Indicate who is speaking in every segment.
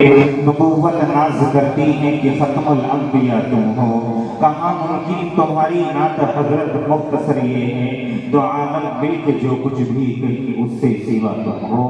Speaker 1: نبوت ناز کرتی ہیں کہ ختم الانبیاء تم ہو، کہاں ممکن تمہاری نعت حضرت مختصر یہ ہے، دو عالم مل کے جو کچھ بھی کہیں اس سے سوا تم ہو۔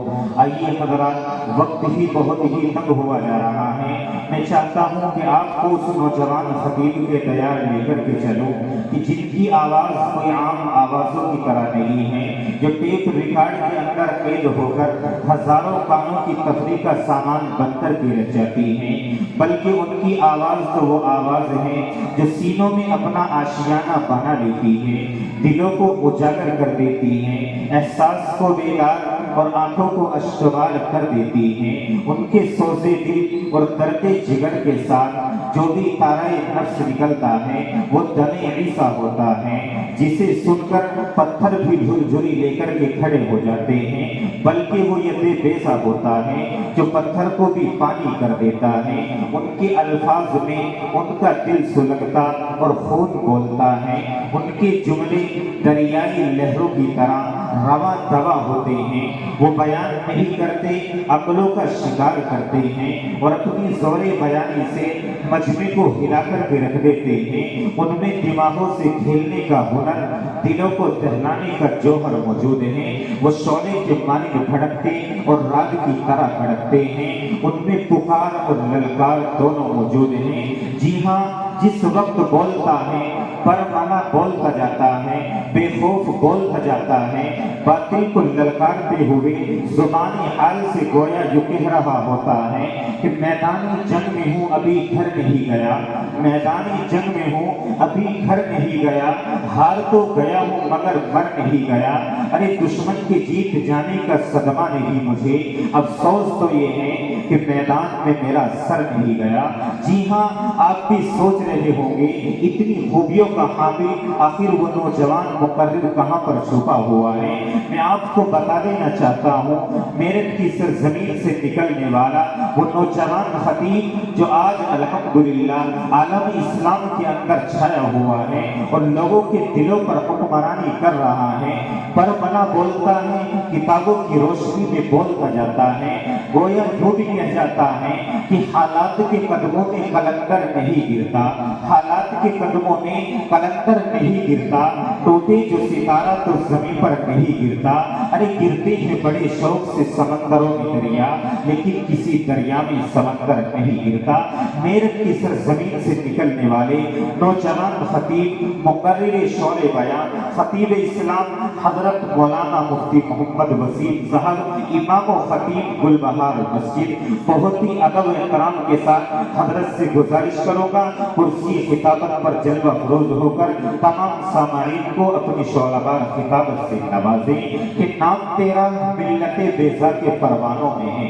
Speaker 1: آئیے حضرات، وقت ہی بہت ہی تنگ ہوا جا رہا ہے، میں چاہتا ہوں کہ آپ کو اس نوجوان خطیب کے تیار لے کر کے چلوں کہ جن کی آواز کوئی عام آوازوں کی طرح نہیں ہے، جو ٹیپ ریکارڈ کے اندر قید ہو کر ہزاروں کانوں کی تفریح کا سامان بن کر کے رہ جاتی ہیں، بلکہ ان کی آواز تو وہ آواز ہے جو سینوں میں اپنا آشیانہ بنا لیتی ہے، دلوں کو اجاگر کر دیتی ہے، احساس کو بیدار اور آنکھوں کو اشکبار کر دیتی ہیں۔ ان کے سوزے دل اور درد جگر کے ساتھ جو بھی تارہ نفس نکلتا ہے وہ دم عیسیٰ ہوتا ہے، جسے سن کر پتھر بھی جھل جھلی لے کر کے کھڑے ہو جاتے ہیں، بلکہ وہ یہ بے بیسا ہوتا ہے جو پتھر کو بھی پانی کر دیتا ہے۔ ان کے الفاظ میں ان کا دل سلگتا اور خون بولتا ہے، ان کے جملے دریائی لہروں کی طرح رواں دوا ہوتے ہیں، وہ بیان نہیں کرتے، عقلوں کا شکار کرتے ہیں اور اپنی زور بیانی سے مجمع کو ہلا کر کے رکھ دیتے ہیں۔ ان میں دماغوں سے کھیلنے کا ہنر، دلوں کو دہلانے کا جوہر موجود ہے، وہ شعلے کے مانند بھڑکتے اور راگ کی طرح کھڑکتے ہیں، ان میں پکار اور للکار دونوں موجود ہیں۔ جی ہاں، جس وقت بولتا ہے برمانا بولتا جاتا ہے، بے خوف بولتا جاتا ہے، باطل کو للکارتے ہوئے زبانی حال سے گویا یوں کہہ رہا ہوتا ہے کہ میدانی جنگ میں ہوں ابھی گھر نہیں گیا، میدانی جنگ میں ہوں ابھی گھر نہیں گیا، ہار تو گیا ہوں مگر مر نہیں گیا، ارے دشمن کے جیت جانے کا صدمہ نہیں مجھے، افسوس تو یہ ہے کہ میدان میں میرا سر نہیں گیا۔ جی ہاں، آپ بھی سوچ رہے ہوں گے اتنی خوبیوں کا حامل آخر وہ نوجوان مقرر کہاں پر چھپا ہوا ہے۔ میں آپ کو بتا دینا چاہتا ہوں، میرٹھ کی سرزمین سے نکلنے والا وہ نوجوان خطیب جو آج الحمدللہ عالم اسلام کے اندر چھایا ہوا ہے اور لوگوں کے دلوں پر حکمرانی کر رہا ہے، برملا بولتا ہے، کتابوں کی روشنی میں بولتا جاتا ہے، گویا یوں بھی کہہ جاتا ہے کہ حالات کے قدموں میں قلندر نہیں گرتا، حالات کے قدموں میں قلندر نہیں گرتا، ٹوٹے جو ستارہ تو زمین پر نہیں گرتا، ارے گرتے ہیں بڑے شوق سے سمندروں میں دریا، لیکن کسی دریا میں سمندر نہیں گرتا۔ میرٹھ کی سرزمین سے نکلنے والے نوجوان خطیب، مقرر شعلے بیان، خطیب اسلام حضرت مولانا مفتی محمد وسیم صاحب، امام و خطیب گلبہار مسجد، بہت ہی ادب و احترام کے ساتھ حضرت سے گزارش کروں گا کرسی خطابت پر جلوہ افروز ہو کر تمام سامعین کو اپنی شعلہ بار خطابت سے نوازیں کہ نام تیرا ملت بیضا کے پروانوں میں ہے،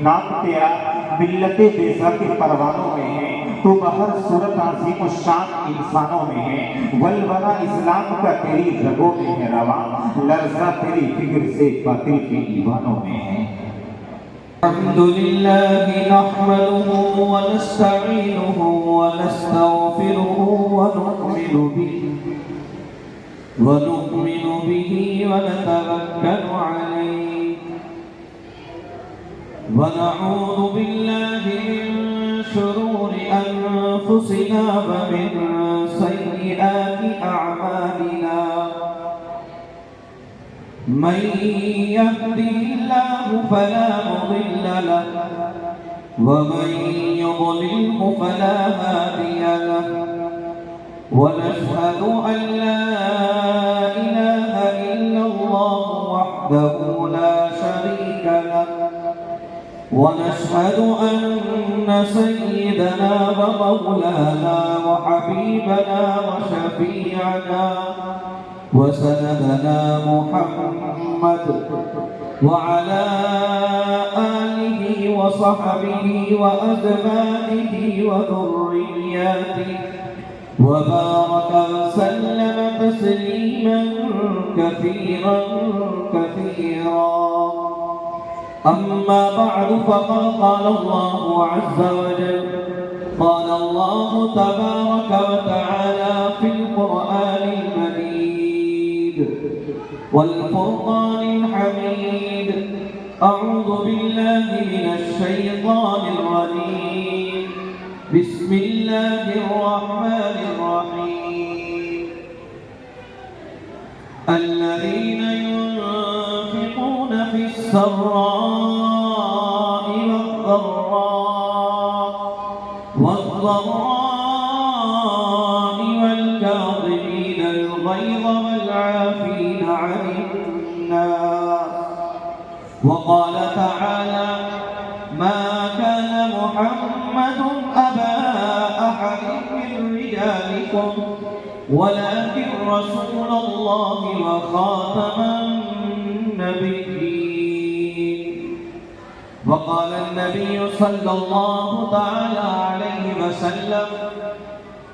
Speaker 1: نام تیرا ملت بیضا کے پروانوں میں ہے، تو بہر صورت عظیم الشان انسانوں میں ہے، ولولہ اسلام کا تیری رگوں میں ہے رواں، لرزہ تیری فکر سے باطل کے ایوانوں میں ہے۔
Speaker 2: الحمد لله نحمده ونستعينه ونستغفره ونؤمن به ونتوكل عليه ونعوذ بالله من شرور أنفسنا ومن سيئات أعمالنا، من يهده الله فلا مضل له ومن يضلله فلا هادي له، ونشهد أن لا إله إلا الله وحده لا شريك له، ونشهد أن سيدنا ومولانا وحبيبنا وشفيعنا وسندنا محمد وعلى آله وصحبه وأزواجه وذرياته وبارك وسلم تسليما كثيرا كثيرا، أما بعد فقد قال الله عز وجل، قال الله تبارك وتعالى في القرآن المجيد والفرقان الحميد، أعوذ بالله من الشيطان الرجيم بسم الله الرحمن الرحيم الذين ينفقون في السراء والضراء والكاظمين الغيظ والعافين عن الناس وقال تعالى ما كان محمد أبا أحد من رجالكم ولكن رسول الله وخاتم النبيين وقال النبي صلى الله تعالى عليه وسلم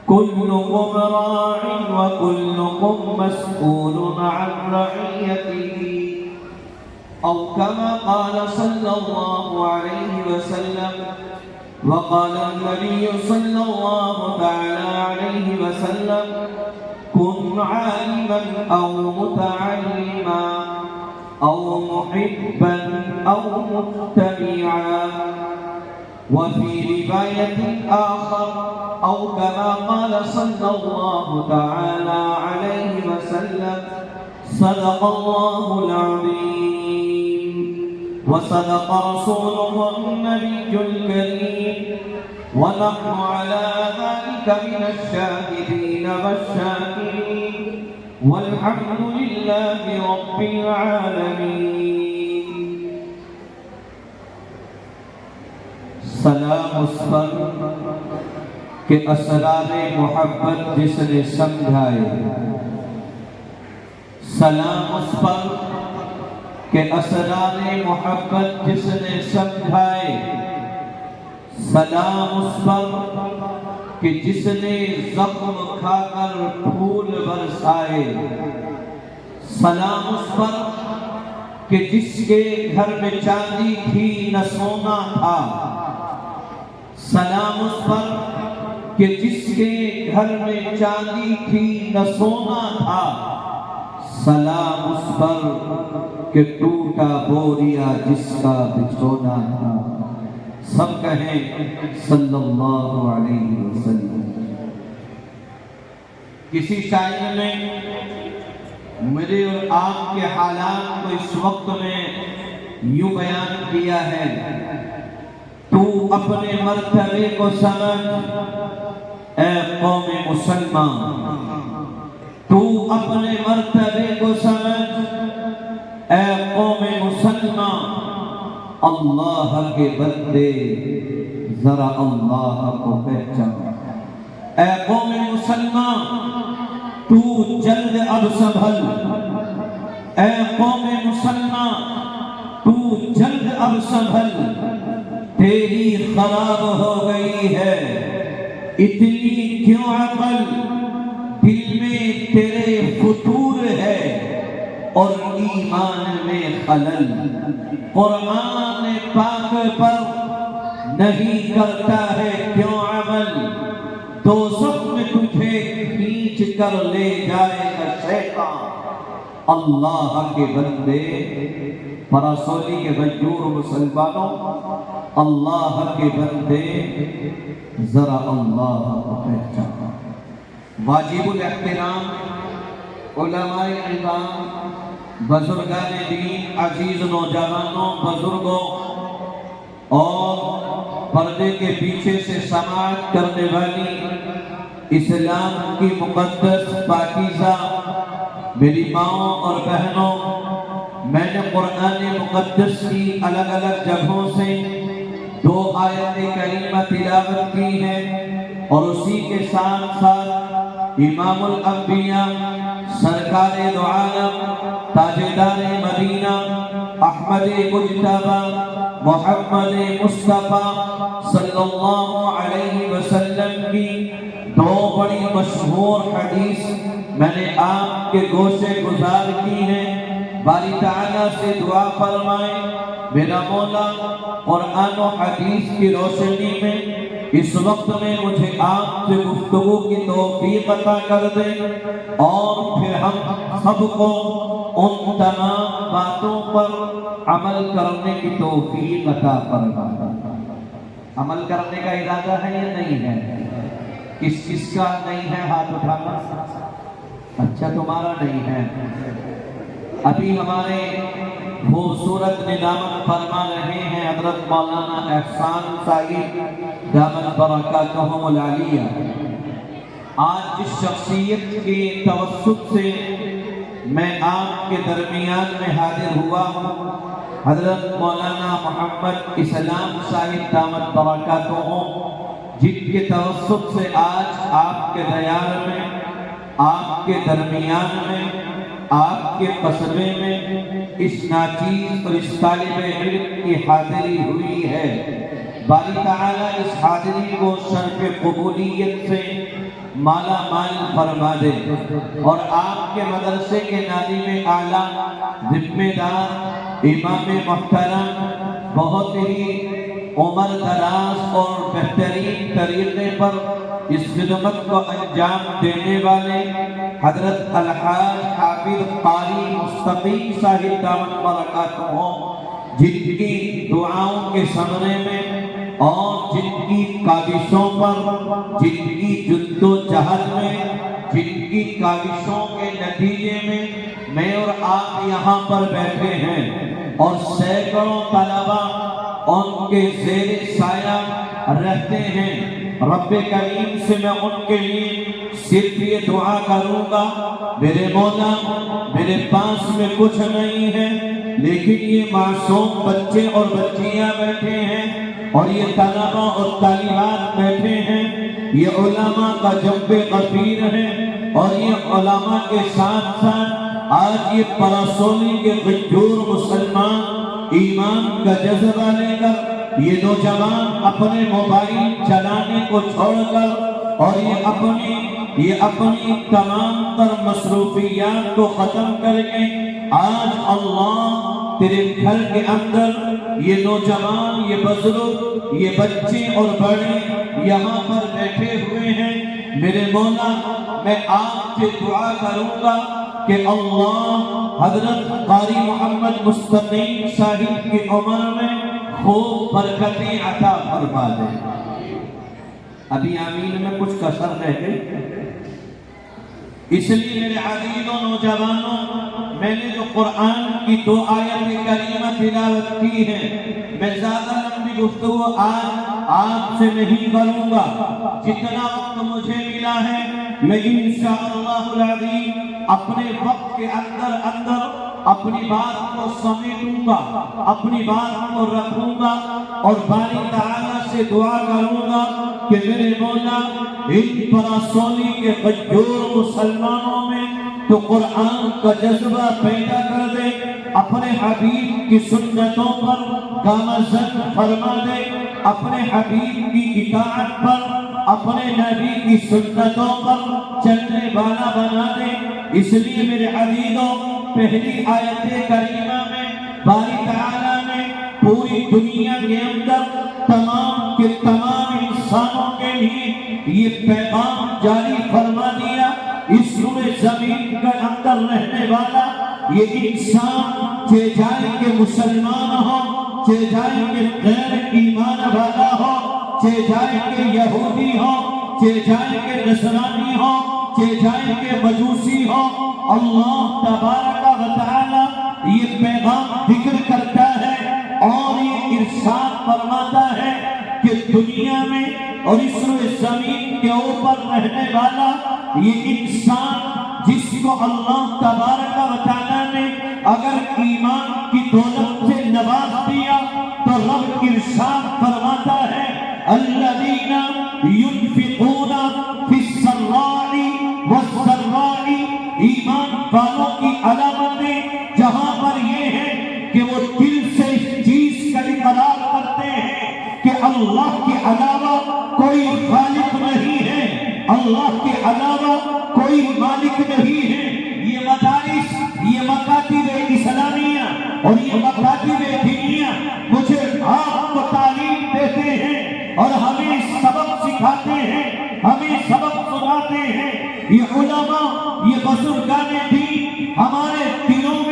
Speaker 2: كلكم راع وكلكم مسؤول عن رعيته أو كما قال صلى الله عليه وسلم وقال النبي صلى الله تعالى عليه وسلم كن عالما أو متعلما أو محبا أو متبعا وفي رواية آخر أو كما قال صلى الله تعالى عليه وسلم صدق الله العظيم وصدق رسوله النبي الكريم ونحن على ذلك من الشاهدين والشاكرين والحمد لله رب العالمين سلام اس پر کہ اسرار محبت جس نے سمجھائے سلام اس پر کہ اسرار محبت جس نے سمجھائے سلام اس پر کہ جس نے زخم کھا کر پھول برسائے سلام اس پر کہ جس کے گھر میں چاندی تھی نہ سونا تھا سلام اس پر کہ جس کے گھر میں چاندی تھی نہ سونا تھا سلام اس پر کہ ٹوٹا بوریا جس کا بچھونا تھا سب کہیں صلی اللہ علیہ وسلم کسی شاعر نے میرے اور آپ کے حالات کو اس وقت میں یوں بیان کیا ہے تو اپنے مرتبے کو سمجھ اے قوم مسلمان تو اپنے مرتبے کو سمجھ اے قوم مسلمان اللہ کے بندے ذرا اللہ کو پہچان اے قوم مسلمان تو جلد اب سنبھل اے قوم مسلمان تو جلد اب سنبھل تیری خراب ہو گئی ہے اتنی کیوں عقل دل میں تیرے فطور ہے اور ایمان میں خلل قرآن پاک پر نہیں کرتا ہے کیوں عمل تو سب میں تجھے کھینچ کر لے جائے گا شیطان اللہ کے بندے پراسولی کے غیور مسلمانوں اللہ کے بندے ذرا اللہ کو پہچانا واجب الاحترام علماء اعظام بزرگان دین عزیز نوجوانوں بزرگوں اور پردے کے پیچھے سے سماعت کرنے والی اسلام کی مقدس پاکیزہ میری ماؤں اور بہنوں میں نے قرآن مقدس کی الگ الگ جگہوں سے 2 آیت کریمہ تلاوت کی ہے اور اسی کے ساتھ ساتھ امام الانبیاء سرکار دو عالم تاجدار مدینہ احمد مجتبی محمد مصطفیٰ صلی اللہ علیہ وسلم کی 2 بڑی مشہور حدیث میں نے آپ کے گوشے گزار کی ہیں باری تعالیٰ سے دعا فرمائیں میرا مولا قرآن و حدیث کی روشنی میں اس وقت میں مجھے آپ سے گفتگو کی توفیق عطا کر دیں اور پھر ہم سب کو ان تمام باتوں پر عمل کرنے کی توفیق عطا فرما۔ عمل کرنے کا ارادہ ہے یا نہیں ہے؟ کس کس کا نہیں ہے ہاتھ اٹھانا؟ اچھا تمہارا نہیں ہے۔ ابھی ہمارے خوبصورت ندامت فرما رہے ہیں حضرت مولانا احسان صاحب دامت برکاتہم العالیہ۔ آج جس شخصیت کے توسط سے میں آپ کے درمیان میں حاضر ہوا ہوں، حضرت مولانا محمد اسلام صاحب دامت برکاتہم، جن کے توسط سے آج آپ کے دیار میں، آپ کے درمیان میں، آپ کے قصبے میں اس ناچیز اور اس طالب علم کی حاضری ہوئی ہے۔ باری تعالیٰ اس حاضری کو شرف قبولیت سے مالا مال فرما دے، اور آپ کے مدرسے کے ناظم اعلیٰ، ذمہ دار، امام محترم، بہت ہی عمر دراز اور بہترین طریقے پر اس خدمت کو انجام دینے والے حضرت الحاج حافظ قاری مستقیم صاحب دامت برکاتہم، جن کی دعاؤں کے ثمرے میں اور جن کی کاوشوں پر، جن کی جد و جہد میں، جن کی کاوشوں کے نتیجے میں اور آپ یہاں پر بیٹھے ہیں، اور سینکڑوں طلبہ ان کے زیر سایہ رہتے ہیں۔ رب کریم سے میں ان کے لیے صرف یہ دعا کروں گا، میرے مولا میرے پاس میں کچھ نہیں ہے، لیکن یہ معصوم بچے اور بچیاں بیٹھے ہیں، اور یہ طلبہ اور طالبات بیٹھے ہیں، یہ علماء کا جنب غفیر ہے، اور یہ علماء کے ساتھ ساتھ آج یہ پراسولی کے غجور مسلمان ایمان کا جذبہ لے کر یہ نوجوان اپنے موبائل چلانے کو چھوڑ کر اور یہ اپنی تمام تر مصروفیات کو ختم کر کے آج اللہ تیرے گھر کے اندر یہ نوجوان، یہ بزرگ، یہ بچے اور بڑے یہاں پر بیٹھے ہوئے ہیں۔ میرے مولا میں آپ سے دعا کروں گا کہ اللہ حضرت قاری محمد مستقیم صاحب کی عمر میں خوب برکتیں عطا فرما دے۔ ابھی آمین میں کچھ کسر رہ گئی، اس لیے میرے عزیز و نوجوانوں، میں نے جو قرآن کی 2 آیت کریمہ تلاوت کی ہے، میں زیادہ لمبی گفتگو آج آپ سے نہیں کروں گا۔ جتنا وقت مجھے ملا ہے میں انشاءاللہ العظیم اپنے وقت کے اندر اپنی بات کو سمیٹوں گا، اپنی بات کو رکھوں گا، اور باری تعالیٰ سے دعا کروں گا کہ میرے مولا ان پراسولی کے غجور مسلمانوں میں تو قرآن کا جذبہ پیدا کر دے، اپنے حبیب کی سنتوں پر گامزن فرما دے، اپنے حبیب کی اطاعت پر، اپنے نبی کی سنتوں پر چلنے والا بنا دے۔ اس لیے میرے عزیزوں، پہلی آیت کریمہ میں باری تعالیٰ نے پوری دنیا کے اندر تمام کے تمام انسانوں کے لیے یہ پیغام جاری فرما دیا، اس روئے زمین کے اندر رہنے والا یہ انسان، چاہے کہ مسلمان ہو، چاہے کہ غیر ایمان والا ہو، چاہے کہ یہودی ہو، چاہے کہ نصرانی ہو، چاہے کہ مجوسی ہو، اللہ تبارک و تعالی یہ پیغام ذکر کرتا ہے اور یہ ارشاد فرماتا ہے کہ دنیا میں اور اس روئے زمین کے اوپر رہنے والا یہ انسان جس کو اللہ تبارک و تعالی نے اگر ایمان کی دولت سے نواز دیا تو رب ارشاد فرماتا ہے الذین ينفقون فی السراء والضراء، ایمان والوں کی علامتیں جہاں پر یہ ہے کہ وہ دل سے اس چیز کا اقرار کرتے ہیں کہ اللہ کے علاوہ کوئی خالق نہیں ہے، اللہ کے علاوہ کوئی مالک نہیں ہے۔ یہ مدارس، یہ مکاتب اسلامیہ اور یہ مکاتب دینیہ مجھے آپ کو تعلیم دیتے ہیں اور ہمیں سبق سکھاتے ہیں، ہمیں سبق سناتے ہیں۔ یہ علماء، یہ بزرگان دین ہمارے دلوں میں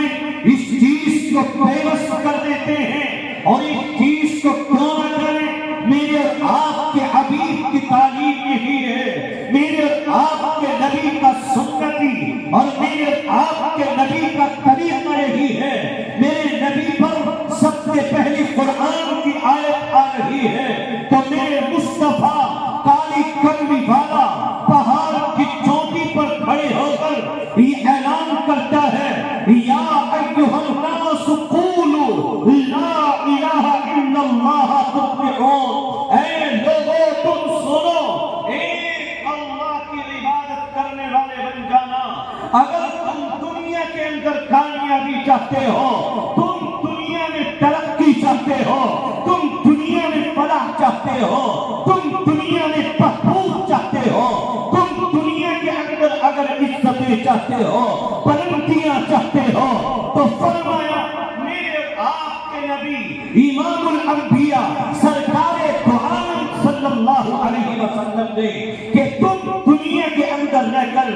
Speaker 2: بے بس کر دیتے ہیں، اور اس چیز کو کیوں نہ کریں؟ میرے اور آپ کے حبیب کی تعلیم یہی ہے، میرے اور آپ کے نبی کا سنتی اور میرے اور آپ کے نبی کا طریقہ یہی ہے۔ میرے نبی پر سب سے پہلی قرآن کی آیت آ رہی ہے تو میرے مصطفیٰ کالی کملی والا پہاڑ کی چوٹی پر کھڑے ہو کر یہ اعلان کرتا ہے، یا ایھا الناس قولوا لا الہ الا اللہ تفلحون، اے لوگوں تم سنو، ایک اللہ کی عبادت کرنے والے بن جانا۔ اگر تم دنیا کے اندر کامیابی چاہتے ہو، تم دنیا میں ترقی چاہتے ہو، تم دنیا میں فلاح چاہتے ہو، تم دنیا میں بہبود چاہتے ہو، تم دنیا کے اندر اگر عزتیں چاہتے ہو، بلندیاں چاہتے ہو، تو فرمایا میرے آپ کے نبی امام الانبیاء سرکار دو عالم صلی اللہ علیہ وسلم نے کہ تم دنیا کے اندر رہ کر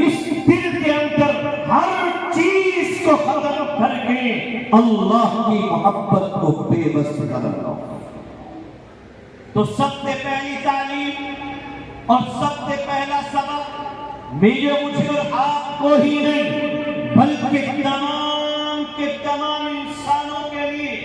Speaker 2: اس دل کے اندر ہر چیز کو ختم کر کے اللہ کی محبت کو بے بس کر لو۔ تو سب سے پہلی تعلیم اور سب سے پہلا سبق مجھے اور آپ کو ہی نہیں بلکہ تمام کے تمام انسانوں کے لیے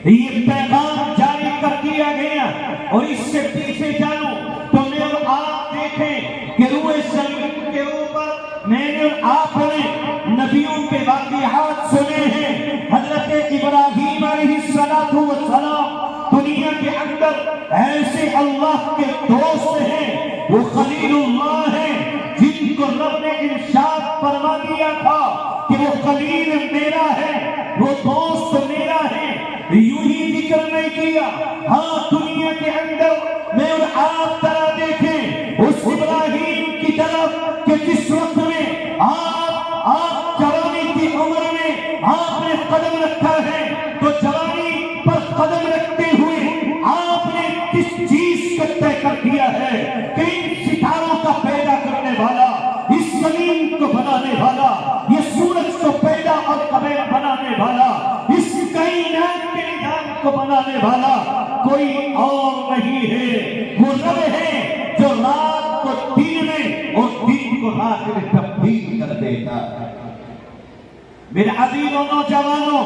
Speaker 2: یہ پیغام جاری کر دیا گیا، اور اس سے پیچھے جانو تو میں اور آپ دیکھیں کہ روئے زمین کے اوپر میں نے اور آپ نے نبیوں کے واقعات سنے ہیں۔ حضرت ابراہیم علیہ السلام دنیا کے اندر ایسے اللہ کے دوست ہیں، وہ خلیل اللہ ہیں جن کو رب نے ارشاد فرما دیا تھا کہ وہ خلیل میرا ہے، وہ دوست میرا ہے۔ یوں ہی ذکر نہیں کیا، ہاں دنیا کے اندر میں اور آپ طرح دیکھیں اس ابراہیم کی طرف کہ جس وقت میں آپ جوانی کی عمر میں آپ نے قدم رکھا ہے، تو جوانی پر قدم رکھتے ہوئے آپ نے کس چیز کو طے کر دیا ہے کہ ان ستاروں کا پیدا کرنے والا، اس زمین کو بنانے والا، یہ سورج کو پیدا اور بنانے والا، اس کائنات کے نظام کو بنانے والا کوئی اور نہیں ہے، وہ رب ہے جو رات کو دن میں اور دن کو رات میں تبدیل کر دیتا ہے۔ میرے عزیزوں نوجوانوں،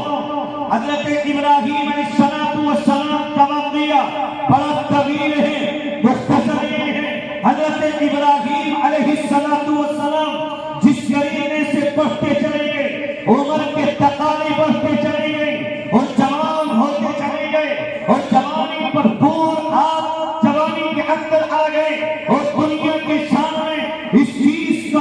Speaker 2: حضرت ابراہیم علیہ السلام کا واقعہ بڑا طویل ہے، مختصر یہ ہے، حضرت ابراہیم علیہ السلام جس غریبے سے بڑھتے چلے گئے، عمر کے تقاضے بڑھتے چلے گئے اور جوان ہوتے چلے گئے، اور جوانی پر دور آپ جوانی کے اندر آ گئے، اور دنیا کے سامنے اس چیز کا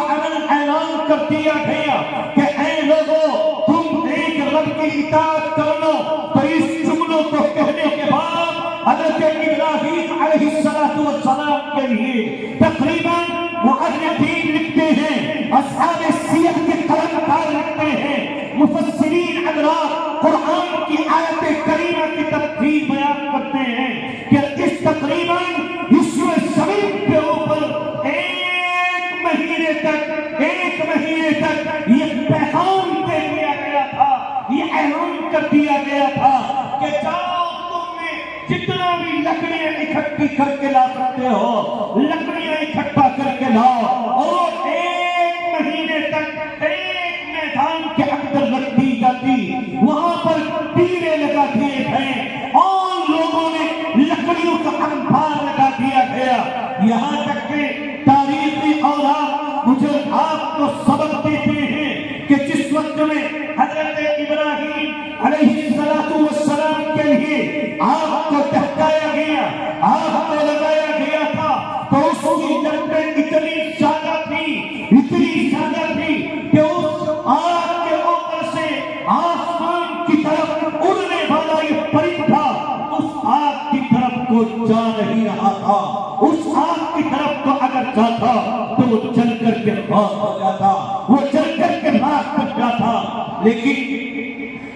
Speaker 2: اعلان کر دیا گیا کہ اے لوگوں تم ایک رب کی اطاعت کر لو۔ تو اس جملوں کو کہنے کے بعد حضرت ابراہیم علیہ السلام کے لیے تقریباً مؤرخین لکھتے ہیں، اصحاب سیرت کے قلمکار لکھتے ہیں، مفسرین حضرات قرآن کی آیت کریمہ کی تفسیر بیان کرتے ہیں کہ اس تقریباً اس زمین کے اوپر ایک مہینے تک یہ پیغام دے دیا گیا تھا، یہ اعلان کر دیا گیا تھا کہ جاؤ تم نے جتنا بھی لکڑیاں اکٹھی کر کے لا سکتے ہو، لکڑیاں اکٹھا کر کے لاؤ، اور ایک مہینے تک ایک میدان کے اندر رکھ دی جاتی، وہاں پر دیے لگا دیے گئے اور لوگوں نے لکڑیوں کا انبار لگا دیا گیا۔ یہاں تک کہ تاریخی اوراق مجھے آپ کو سبق دیتے ہیں کہ جس وقت میں حضرت ابراہیم علیہ السلام کے لیے آگ کو دہکایا گیا، آگ کو لگایا گیا تھا، تو اس کی لپٹیں اتنی زیادہ تھی کہ اس آگ کے اوپر سے آسمان کی طرف اڑنے والا یہ پرندہ اس آگ کی طرف کو جا نہیں رہا تھا، اس آگ کی طرف کو اگر جاتا تو وہ جل کر کے خاک ہو جاتا، وہ جل کر کے راکھ بن جاتا۔ لیکن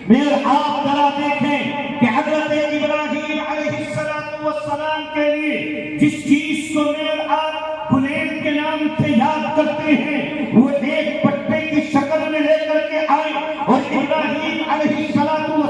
Speaker 2: میرے آپ ذرا دیکھیں کہ حضرت ابراہیم علیہ السلام کے لیے جس چیز کو میرے آپ گلیل کے نام سے یاد کرتے ہیں، وہ ایک پٹے کی شکل میں لے کر کے آئے، اور ابراہیم علیہ السلام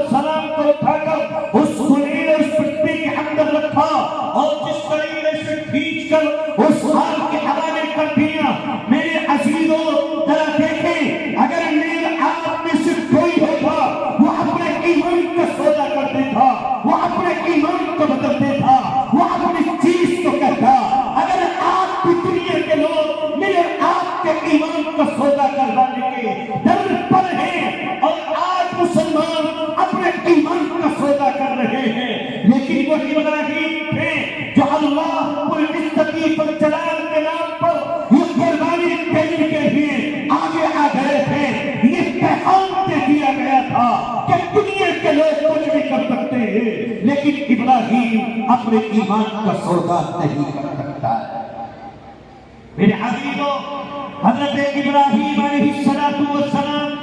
Speaker 2: کھینچ کر اس حال کے حوالے کر دیا۔ میرے عزیزوں ذرا دیکھیں، اگر میرے آپ میں سے کوئی ہوتا وہ اپنے ایمان کا سودا کرتے تھا، وہ اپنے ایمان کو بدلتے تھا، وہ اپنی چیز کو کہتا۔ اگر آپ کی دنیا کے لوگ میرے آپ کے ایمان کا سودا کروانے کے در پر ہیں اور آج مسلمان اپنے ایمان کا سودا کر رہے ہیں، لیکن وہ ابراہیم تھے جو اللہ رب العزت پر جلال کے نام پر یہ قربانی دینے کے لیے آگے آ گئے تھے۔ یہ پیغام دے دیا گیا تھا کہ دنیا کے لوگ کچھ بھی کر سکتے ہیں لیکن ابراہیم اپنے ایمان کا سودا نہیں کر سکتا ہے۔ میرے عزیزوں، حضرت ابراہیم علیہ السلام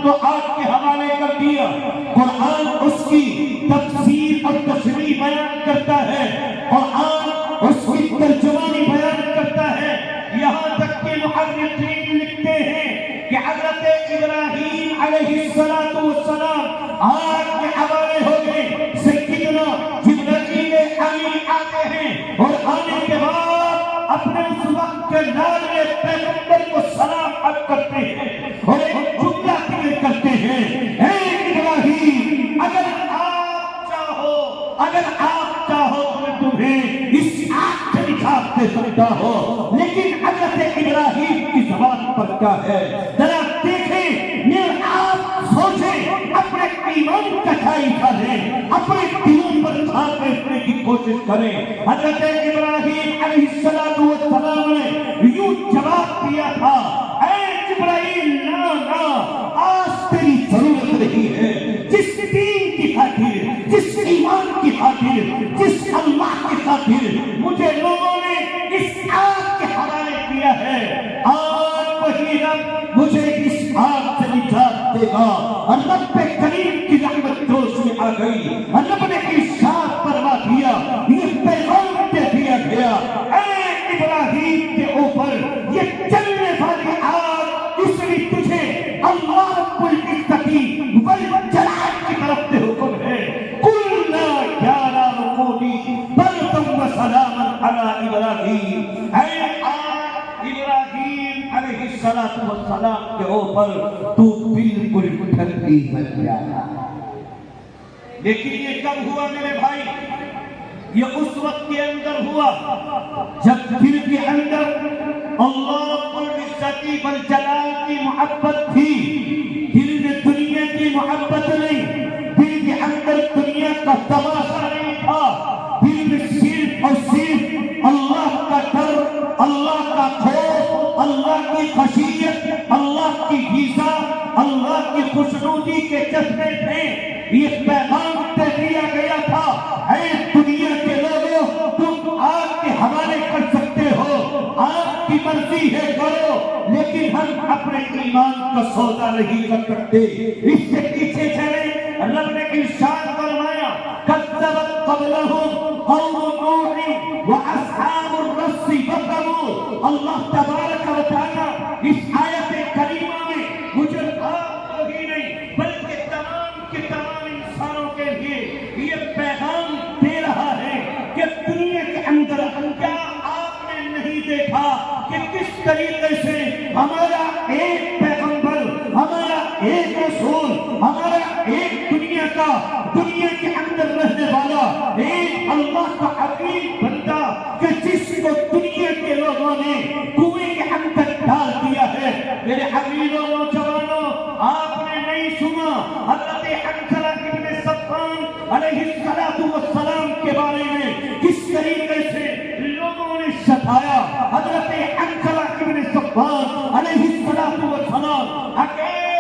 Speaker 2: کو آگ کے حوالے کر دیا۔ قرآن اس کی تفسیر اور تشریح بیان کرتا ہے، قرآن اس کی ترجمانی بیان کرتا ہے، یہاں تک کہ محققین لکھتے ہیں کہ حضرت ابراہیم علیہ السلام آگ کے حوالے ہو گئے۔ سیدنا جبرائیل امین آتے ہیں اور آنے کے بعد اپنے اس وقت کے لاڈلے پیغمبر کو سلام عرض کرتے ہیں اور ایک جملہ کلیئر کرتے ہیں، اے ابراہیم، اگر آپ چاہو تو میں تمہیں اس آگ سے نجات دے سکتا ہوں، لیکن حضرت ابراہیم کی زبان پر کیا ہے؟ ذرا دیکھیں، میرے آپ سوچیں، اپنے ایمان کا جائزہ لیں، اپنے دلوں پر چھاپ بیٹھنے کی کوشش کریں۔ حضرت ابراہیم علیہ السلام نے یوں جواب دیا تھا، اے جبرائیل، نا، آج تیری ضرورت نہیں ہے۔ جس دین کی خاطر، جس ایمان کی خاطر، جس اللہ کی خاطر مجھے لوگوں نے اس آگ کے حوالے کیا ہے، آج وہی رب مجھے اس آگ سے نجات دے گا۔ اور رب کریم کی رحمت جوش میں آ گئی، اور رب نے ارشاد فرما دیا، یہ پیغام دے دیا گیا، اے ابراہیم کے اوپر یہ چلنے والی آگ، اس نے تجھے اللہ رب العزت والجلال کی طرف سے حکم ہے، قُلْنَا يَا نَارُ كُونِي بَرْدًا وَسَلَامًا عَلَىٰ إِبْرَاهِيمَ، اے آگ ابراہیم علیہ السلام کے اوپر تو بالکل ٹھنڈی بن جانا۔ لیکن یہ کب ہوا میرے بھائی؟ یہ اس وقت کے اندر ہوا جب دل کے اندر اللہ رب العزت والجلال کی محبت تھی، دل میں دنیا کی محبت نہیں، دل کے اندر دنیا کا تماشا نہیں تھا، دل میں صرف اور صرف اللہ کا ڈر، اللہ کا خوف، اللہ کی خشیت، اللہ کی غذا، اللہ کی خوشنودی کے جذبے تھے۔ یہ پیغام دے دیا گیا تھا، اے دنیا کے لوگوں، تم آگ کے حوالے کر سکتے ہو، آگ کی مرضی ہے کرو، لیکن ہم اپنے ایمان کا سودا نہیں کر سکتے۔ اس سے پیچھے چلے، رب نے ارشاد فرمایا، کذبت قبلہم قوم نوح واصحاب الرس وثمود۔ اللہ تبارک و تعالی اس آیت کریمہ میں مجھے آپ کو ہی نہیں بلکہ تمام کے تمام انسانوں کے لیے یہ پیغام دے رہا ہے کہ دنیا کے اندر کیا آپ نے نہیں دیکھا کہ کس طریقے سے ہمارا ایک پیغمبر، ہمارا ایک رسول، ہمارا ایک دنیا کے اندر رہنے والا ایک اللہ کا حبیب بندہ کہ جس کو دنیا کے لوگوں نے کنویں کے اندر ڈال دیا ہے۔ میرے حبیبوں، نوجوانوں، آپ نے نہیں سنا حضرت حنظلہ ابن صفوان علیہ السلام کے بارے میں کس طریقے سے لوگوں نے ستایا؟ حضرت حنظلہ ابن صفوان علیہ السلام اکیلے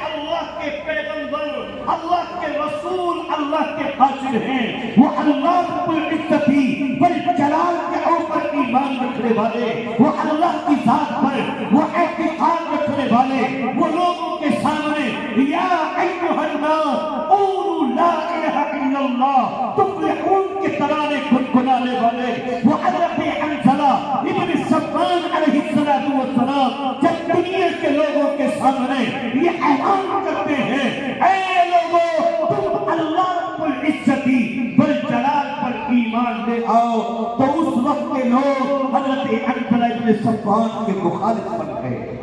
Speaker 2: اللہ کے پیغمبر، اللہ کے رسول، اللہ کے قاصد ہیں۔ وہ اللہ رب العزت والجلال کے اوپر ایمان رکھنے والے، وہ اللہ کی ذات پر وہ اعتقاد رکھنے والے، وہ لوگوں کے سامنے یا ایھا الناس قولوا لا الہ الا اللہ تفلحون کے ترانے گنگنانے والے، وہ حضرت حنظلہ ابن صفوان علیہ السلام جب دنیا کے لوگوں کے سامنے یہ اعلان کرتے ہیں، اے لوگوں، تم اللہ رب العزت والجلال پر ایمان لے آؤ، تو اس وقت کے لوگ حضرت عنترہ ابن صفوان کے مخالف بن گئے،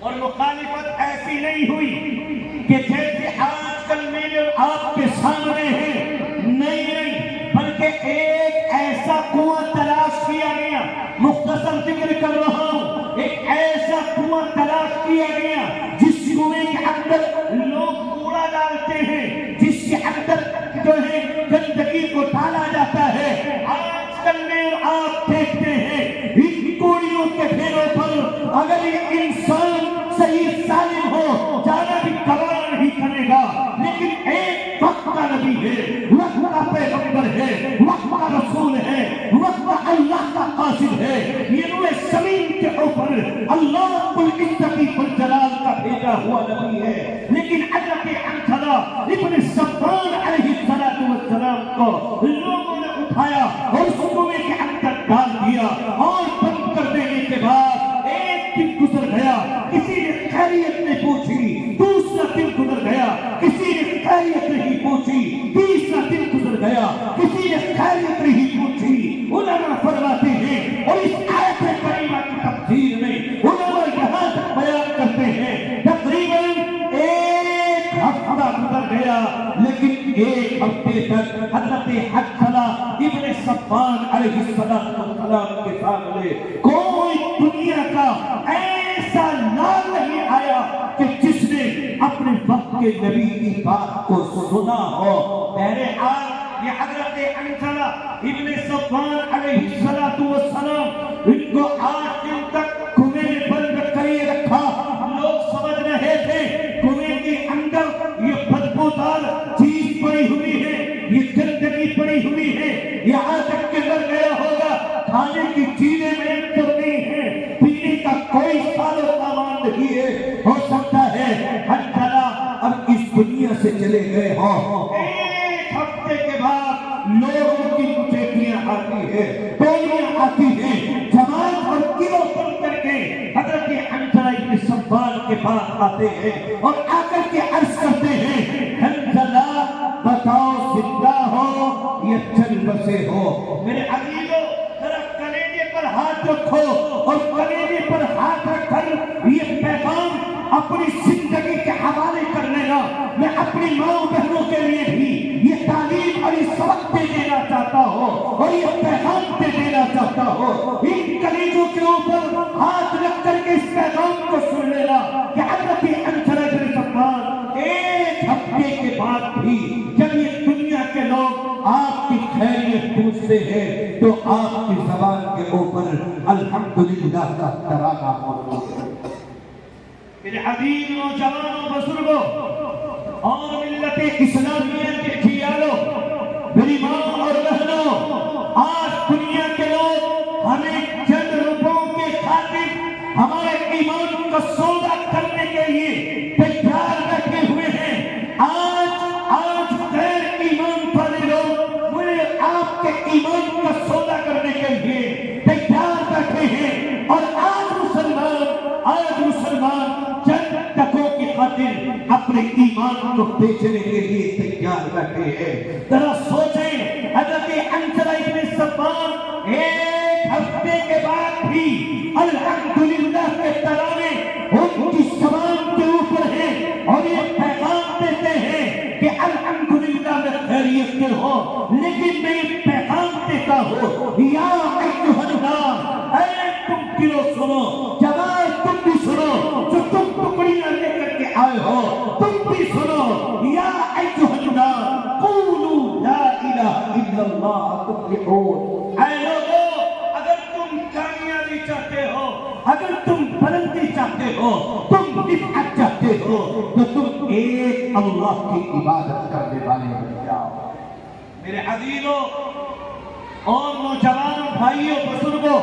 Speaker 2: اور مخالفت ایسی نہیں ہوئی کہ جیسے آج کل میرے اور آپ کے سامنے ہے، نہیں، بلکہ ایک ایسا کنواں تلاش کیا گیا، مختصر ذکر کر رہا ہوں، ایک ایسا کنواں تلاش کیا گیا جس کنویں کے اندر لوگ کوڑا ڈالتے ہیں، جس کے اندر جو ہے گندگی کو ڈالا جاتا ہے۔ آج کل میں اور آپ دیکھتے ہیں ان کوڑیوں کے ڈھیروں پر اگر یہ انسان صحیح سالم ہو جانا بھی گوارا نہیں کرے گا، لیکن ایک وقت کا نبی ہے، وقت کا پیغمبر ہے، وقت کا رسول ہے، وقت کا اللہ کا قاصد ہے، یہ روئے زمین کے اوپر اللہ رب العزت والجلال کا بھیجا ہوا نبی ہے، لیکن حضرت عنترہ ابن صفوان علیہ السلام کو لوگوں نے اٹھایا اور اس کنویں کے اندر ڈال دیا، اور بند کر دینے کے بعد ایک دن گزر گیا، کسی نے خیریت نہیں پوچھی، دوسرا دن گزر گیا، کسی نے خیریت نہیں پوچھی، تیسرا دن گزر گیا، کسی نے خیریت نہیں پوچھی۔ علماء فرماتے ہیں، اور اس آیت کریمہ کی تفسیر میں علماء یہاں تک بیان کرتے ہیں تقریباً ایک ہفتہ گزر گیا، لیکن ایک ہفتے تک حضرت عنترہ ابن صفوان علیہ السلام کے سامنے کوئی دنیا کا ایسا لال نہیں آیا کہ جس نے اپنے وقت کے نبی کی بات کو سنا ہو۔ بہرحال یہ حضرت عنترہ ابن صفوان علیہ السلام ان کو 8 دن تک کنویں میں بند کر رکھا، لوگ سمجھ رہے تھے کنویں کے اندر یہ بدبودار چیز پڑی ہوئی ہے، یہ گندگی پڑی ہوئی ہے، یہاں تک کہ مر گیا ہوگا، کھانے کی چیزیں میسر نہیں ہیں، پینے کا کوئی ساز و سامان نہیں ہے، ہو سکتا ہے عنترہ اب اس دنیا سے چلے گئے ہوں۔ ایک ہفتے کے بعد لوگوں کی مجھے آتی ہے، ٹولیاں آتی ہیں، جماعت اور گروہ بن کر کے حضرت عنترہ ابن صفوان کے پاس آتے ہیں اور آ کر کے عرض کرتے ہیں، عنترہ بتاؤ زندہ ہو یا چل بسے ہو؟ میرے عزیزو ذرا کلیجے پر ہاتھ رکھو، اور کلیجے پر ہاتھ رکھ کر یہ پیغام اپنی زندگی کے حوالے کر لینا۔ میں اپنی ماں بہنوں کے لیے بھی یہ تعلیم اور یہ سبق دے دینا چاہتا ہوں، اور یہ پیغام دے دینا چاہتا ہوں۔ ان کلیجوں کے اوپر ہاتھ رکھ کر کے اس پیغام کو سن لینا کہ حضرت عنترہ ابن صفوان ایک ہفتے کے بعد بھی جب یہ دنیا کے لوگ آپ کی خیریت پوچھتے ہیں تو آپ کی زبان کے اوپر الحمدللہ کا ترانہ موجود ہے۔ میرے عزیز نوجوانوں، بزرگوں اور ملت اسلامیہ کے جھیالوں، میری ماں اور بہنوں، آج دنیا کے لوگ ہمیں چند روپوں کے خاطر ہمارے ایمان کا سودا کرنے کے لیے تیار بیٹھے ہوئے ہیں۔ آج غیر ایمان والے لوگ مجھے آپ کے ایمان کا سودا کرنے کے لیے تیار بیٹھے ہیں، اور آج مسلمان چند ٹکوں کی خاطر اپنے ایمان کو بیچنے کے لیے تیار بیٹھے ہیں۔ ذرا سوچیں، حضرت عنترہ ابن صفوان ایک ہفتے کے بعد بھی الحمدللہ کے ترانے ان کی زبان کے اوپر ہیں، اور یہ پیغام دیتے ہیں کہ الحمدللہ میں خیریت سے ہو، لیکن میں یہ پیغام دیتا ہوں، یا ایھا الناس، اے تم گروہ سنو، جماعت تم بھی سنو، جو تم ٹکڑیاں لے کر کے آئے ہو تم بھی سنو، یا ایھا الناس قولوا لا الہ الا اللہ تفلحون۔ اے لوگوں، اگر تم کامیابی چاہتے ہو، اگر تم بلندی چاہتے ہو، تم رفعت چاہتے ہو، تو تم ایک اللہ کی عبادت کرنے والے بن جاؤ۔ میرے عزیزوں اور نوجوانوں، بھائیوں، بزرگوں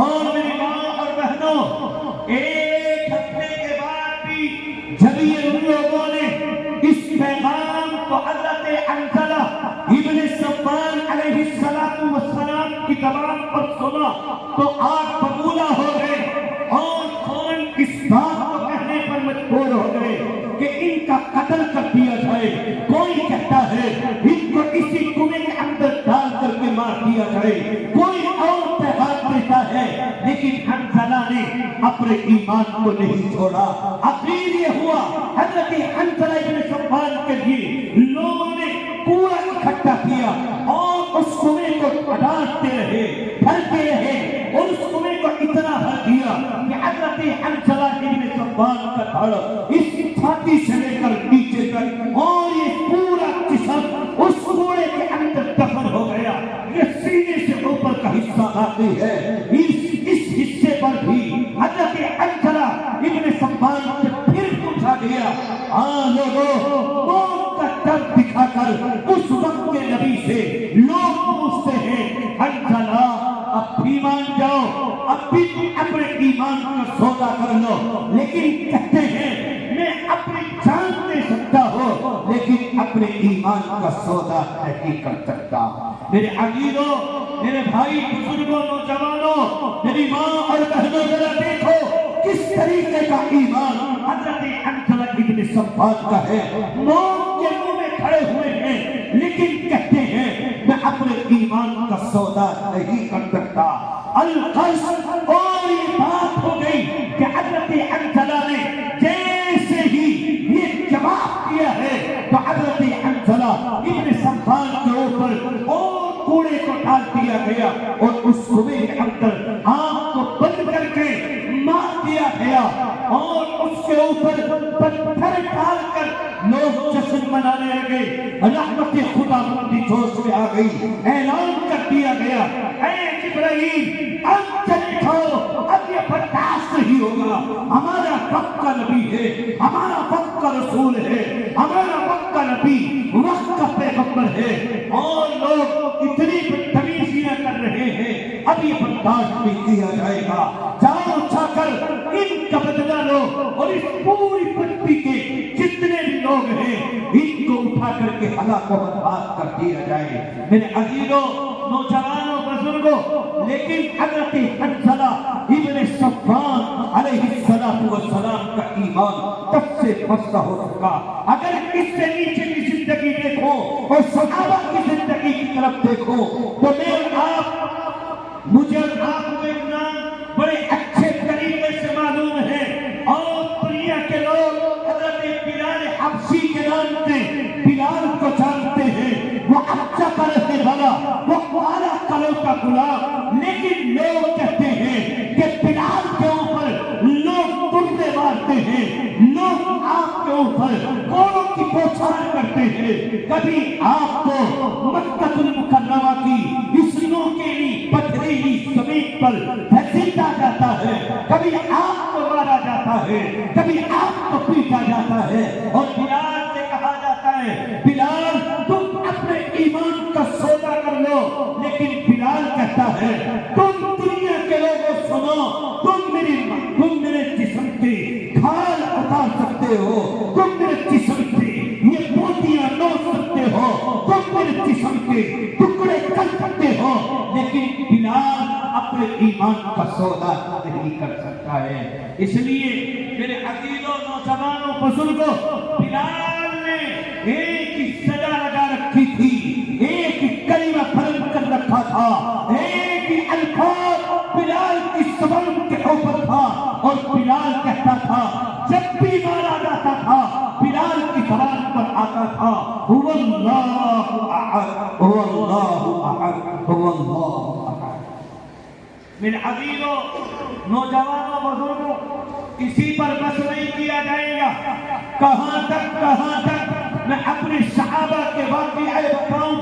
Speaker 2: اور میری ماں اور بہنوں، ایک ہفتے کے بعد بھی جب یہ ان لوگوں نے اس پیغام کو حضرت عنترہ ابن صفوان علیہ السلام کی زبان پر سنا تو آگ ببولا ہو گئے، اور فوراً اس بات کو کہنے پر مجبور ہو گئے کہ ان کا قتل کر دیا جائے۔ کوئی کہتا ہے ان کو اسی کنویں کے اندر ڈال کر کے مار دیا جائے، کوئی اور پیغام دیتا ہے، لیکن حنظلہ نے اپنے ایمان کو نہیں چھوڑا۔ آخر یہ ہوا حضرت حنظلہ ابن صفوان کے لیے لوگوں نے پورا اکٹھا کیا اور اس کنویں کو ڈانٹتے رہے، پھرتے رہے، اور اس کنویں کو اتنا بھر دیا کہ حضرت حنظلہ ابن صفوان کا دھڑ اس چھاتی سے لے کر نیچے تک اور یہ پورا جسم اس کنویں کے اندر دفن ہو گیا۔ یہ سینے سے اوپر کا حصہ آتی ہے، اس حصے پر بھی حضرت حنظلہ ابن صفوان سے پھر پوچھا گیا، ہاں لوگوں، موت کا درد دکھا کر اس وقت کے نبی سے لوگ پوچھتے ہیں، حنظلہ اب بھی مان جاؤ، اب بھی اپنے ایمان کا سودا کر لو، لیکن کہتے ہیں میں اپنی جان دے سکتا ہوں لیکن اپنے ایمان کا سودا نہیں کر سکتا۔ میرے عزیزوں، میرے بھائی بزرگوں، نوجوانوں، میری ماں اور بہنوں، ذرا دیکھو کس طریقے کا ایمان حضرت حنظلہ ابن صفوان کا ہے۔ موت کے منہ میں کھڑے ہوئے ہیں لیکن کہتے ہیں میں اپنے ایمان کا سودا نہیں کر سکتا۔ القرض اور یہ بات ہو گئی کہ حضرت حنظلہ نے جیسے ہی یہ جواب دیا ہے تو حضرت حنظلہ ابن صفوان کے اوپر اور کوڑے کو ڈال دیا گیا اور اس کنویں کے اندر آنکھ کو بند کر کے مار دیا گیا اور اس کے اوپر پتھر ڈال کر لوگ جشن منانے لگے۔ رحمت خدا مندی جوش میں آ گئی، اعلان کر دیا گیا، اے جبرائیل اب چلے جاؤ، اب یہ برداشت نہیں ہوگا، ہمارا وقت کا نبی ہے، ہمارا وقت کا رسول ہے، ہمارا وقت کا نبی، وقت کا پیغمبر ہے، اور لوگ اتنی بدتمیزیاں کر رہے ہیں، اب یہ برداشت نہیں کیا جائے گا۔ جاؤ اٹھا کر ان کا بدلہ لو اور اس پوری بستی کے جتنے بھی لوگ ہیں ان کو اٹھا کر کے ہلاک و برباد کر دیا جائے۔ میرے عزیزوں، نوجوانوں، بزرگوں، لیکن حضرت حنظلہ ابن صفوان علیہ السلام کا ایمان تب سے پستہ ہو سکا۔ اگر اس سے نیچے کی زندگی دیکھو اور صحابہ کی زندگی کی طرف دیکھو تو مجھے اور آپ کو ایک نام بڑے اچھے طریقے سے معلوم ہے، اور دنیا کے لوگ حضرت بلال حبشی کے نام سے بلال کو جانتے ہیں۔ وہ اچھا کا رہنے والا، وہ کالا کلوں کا غلام، لیکن لوگ کہتے ہیں کہ بلال کے اوپر لوگ ترنے مارتے ہیں، لوگ آپ کے اوپر کوڑوں کی بوچھار کرتے ہیں۔ کبھی آپ کو مکہ المکرمہ کی اس نوکیلی پتھریلی زمین پر گھسیٹا جاتا ہے، کبھی آپ کو مارا جاتا ہے، کبھی آپ کو پیٹا جاتا ہے، اور بلال سے کہا جاتا ہے بلال تم اپنے ایمان کا سودا کر لو، لیکن بلال کہتا ہے تم دنیا کے لوگوں سنو، تم میرے جسم کے کھال اتار سکتے ہو، تم میرے جسم سے یہ موتیاں نوچ سکتے ہو، تم میرے جسم کے ٹکڑے کر سکتے ہو، لیکن بلال اپنے ایمان کا سودا نہیں کر سکتا ہے۔ اس لیے میرے عزیزوں، نوجوانوں، بزرگوں، بلال نے ایک ہی سزا لگا رکھی تھی، ایک ہی کلمہ بلند کر رکھا تھا، ایک ہی الفاظ بلال کی زبان کے اوپر تھا، اور بلال کہتا تھا جب بھی مارا جاتا تھا بلال کی زبان پر آتا تھا هو اللہ احد، هو اللہ احد، هو اللہ احد۔ میرے عزیزوں، نوجوانوں، بزرگوں، اسی پر بس نہیں کیا جائے گا۔ کہاں تک میں اپنے صحابہ کے واقعے بتاؤں؟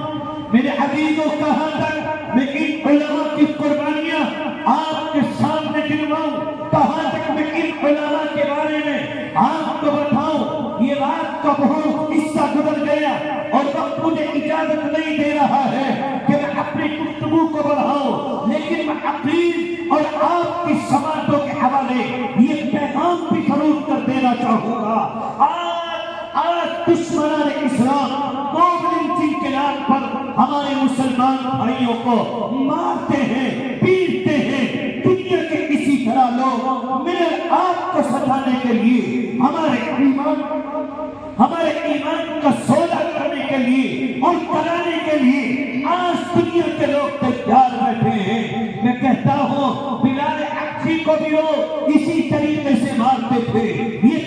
Speaker 2: میرے عزیزوں، کہاں تک میں ان علماء کی قربانیاں آپ کے سامنے گنواؤں؟ کہاں تک میں ان علماء کے بارے میں آپ کو بتاؤں؟ یہ رات کا بہت حصہ گزر گیا اور وقت مجھے اجازت نہیں دے رہا ہے کہ میں اپنی گفتگو کو بڑھاؤں، لیکن میں عقید اور آپ کی سماعتوں کے حوالے یہ پیغام بھی ضرور کر دینا چاہوں گا۔ آج دشمنان اسلام مومن جن کے نام پر ہمارے مسلمان بھائیوں کو مارتے ہیں، پیٹتے ہیں، دنیا کے اسی طرح لوگ میرے آپ کو ستانے کے لیے ہمارے ایمان کا سودا کرنے کے لیے اور کرانے کے لیے آج دنیا کے لوگ تیار بیٹھے بیٹھے ہیں، میں کہتا ہوں بلال حبشی کو بھی وہ اسی طریقے سے مارتے تھے، یہ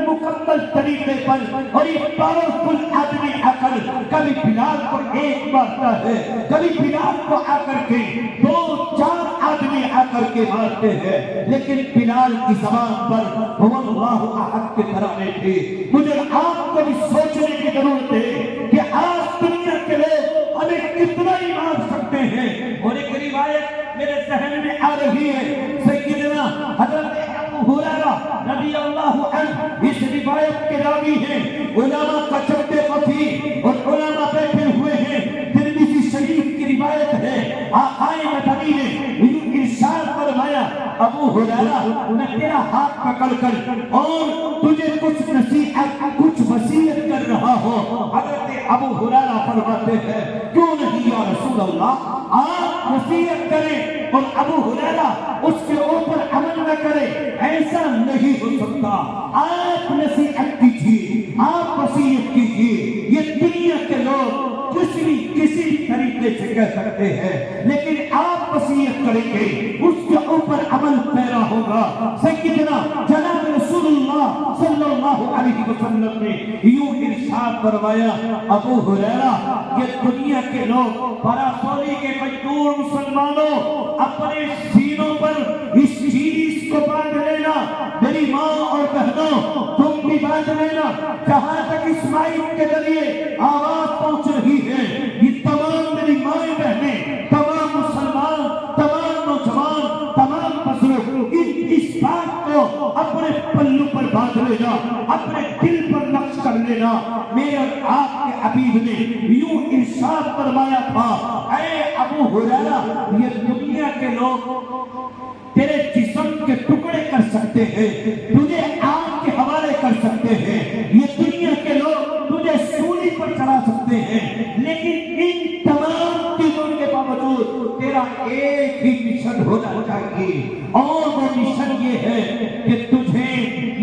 Speaker 2: مکمل طریقے پر، اور یہ پاورفل آدمی آ کر کبھی بلال کو ایک مارتا ہے، کبھی بلال کو آ کر کے 2-4 آدمی آ کر کے مارتے ہیں، لیکن بلال کی زبان پر هو اللہ احد کی طرح نہیں تھی۔ مجھے آپ کو بھی سوچنے کی ضرورت ہے کہ آج دنیا کے لوگ ہمیں کتنا ہی مار سکتے ہیں، اور ایک روایت میرے ذہن میں آ رہی ہے، سیدنا حضرت ابو ہریرہ رضی اللہ عنہ اس روایت کے راوی ہیں، علماء کا چپے پتھی اور علماء بیٹھے ہوئے ہیں، ترمذی شریف کی روایت ہے، آقائے مدنی نے ارشاد فرمایا ابو ہریرہ میں تیرا ہاتھ پکڑ کر اور تجھے کچھ نصیحت کچھ وصیت کر رہا ہوں۔ حضرت ابو ہریرہ فرماتے ہیں کیوں نہیں یا رسول اللہ، آپ وصیت کریں، اور ابو ہریرہ اس کے اوپر عمل نہ کرے، ایسا نہیں ہو سکتا، آپ نصیحت کیجیے، آپ وصیت کیجیے۔ یہ دنیا کے لوگ کسی بھی طریقے سے کہہ سکتے ہیں، لیکن آپ وصیت کریں گے اس کے اوپر عمل پیرا ہوگا۔ سیدنا جناب رسول اللہ صلی اللہ علیہ وسلم نے یوں ارشاد فرمایا ابو ہریرہ یہ دنیا کے لوگ براسولی کے مجبور مسلمانوں اپنے سینوں پر اس چیز کو باندھ لینا، میری ماں اور بہنوں تم بھی باندھ لینا، جہاں تک اسماعیل کے ذریعے آواز پہنچ رہی ہے، یہ تمام میری مائیں بہنیں، تمام مسلمان، تمام نوجوان، تمام بزرگ اس بات کو اپنے پلو پر باندھ لینا، اپنے دل پر نقش کر لینا۔ میرے اور آپ کے حبیب نے یوں ارشاد فرمایا تھا اے ابو ہریرہ یہ دنیا کے لوگ تیرے جسم کے ٹکڑے کر سکتے ہیں، تجھے آگ کے حوالے کر سکتے ہیں، یہ دنیا کے لوگ تجھے سولی پر چڑھا سکتے ہیں، لیکن ان تمام چیزوں کے باوجود تیرا ایک ہی مشن ہونا چاہیے، اور وہ مشن یہ ہے کہ تجھے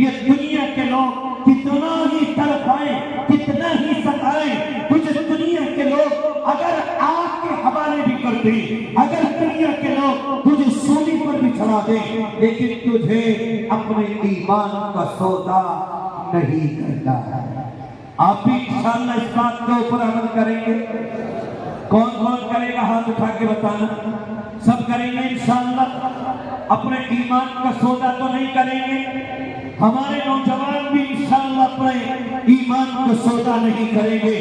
Speaker 2: یہ دنیا کے لوگ کتنا ہی تڑپائیں، کتنا ہی ستائیں، تجھے دنیا کے لوگ اگر آگ کے حوالے بھی کر دیں، اگر دنیا کے لوگ تجھے سولی پر بھی چڑھا دیں، لیکن تجھے اپنے ایمان کا سودا نہیں کرنا ہے۔ آپ بھی انشاءاللہ اس بات کے اوپر عمل کریں گے؟ کون کون کرے گا ہاتھ اٹھا کے بتانا؟ سب کریں گے انشاءاللہ؟ اپنے ایمان کا سودا تو نہیں کریں گے؟ ہمارے نوجوان بھی انشاءاللہ اپنے ایمان کا سودا نہیں کریں گے،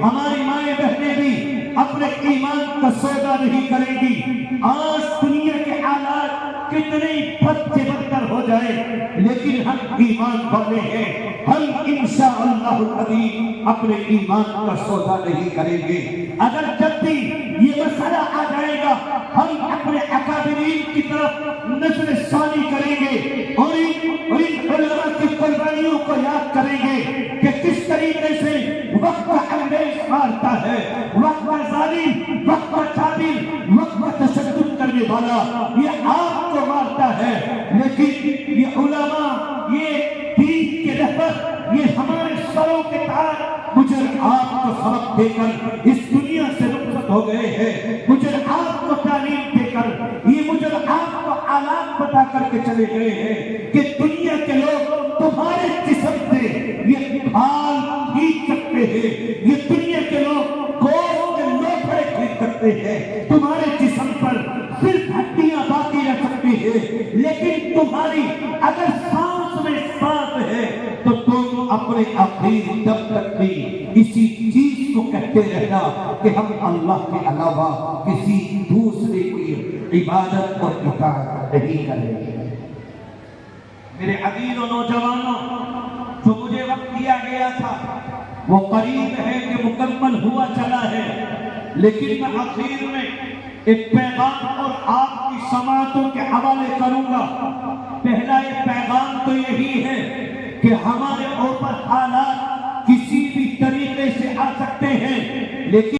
Speaker 2: ہماری مائیں بہنیں بھی اپنے ایمان کا سودا نہیں کریں گی۔ آج دنیا کے حالات کتنے بد سے بدتر ہو جائے، لیکن ہم ایمان والے ہیں، ہم انشاءاللہ العظیم اپنے ایمان کا سودا نہیں کریں گے۔ اگر جب بھی یہ مسئلہ آ جائے گا ہم اپنے اکابرین کی طرف نظر ثانی کریں گے، اور ان علماء کی قربانیوں کو یاد کریں گے کہ کس طریقے سے وقت انگریز مارتا ہے، وقت ظالم، وقت جابر، وقت تشدد کرنے والا یہ آپ کو مارتا ہے، لیکن یہ علماء، یہ دین کے رہبر، یہ ہمارے سروں کے تاج مجھے آپ کو سبق دے کر اس دنیا سے رخصت ہو گئے ہیں، مجھے آپ کو تعلیم دے کر، یہ مجھے آپ کو آلات بتا کر کے چلے گئے ہیں کہ دنیا کے لوگ تمہارے جسم سے یہ بھال کھینچ سکتے ہیں، یہ دنیا کے لوگ گوشت کے لوکھڑے کھینچ سکتے ہیں، تمہارے جسم پر صرف ہڈیاں باقی رہ سکتی ہیں، لیکن تمہاری اگر سانس میں سانس ہے تو تم اپنے آخر دم تک بھی اسی چیز کو کہتے رہنا کہ ہم اللہ کے علاوہ کسی دوسرے کی عبادت اور اطاعت نہیں کریں گے۔ میرے عزیز و نوجوانوں، جو مجھے وقت دیا گیا تھا وہ قریب ہے کہ مکمل ہوا چلا ہے، لیکن میں آخر میں ایک پیغام اور آپ کی سماعتوں کے حوالے کروں گا۔ پہلا ایک پیغام تو یہی ہے کہ ہمارے اوپر حالات کسی بھی طریقے سے آ سکتے ہیں، لیکن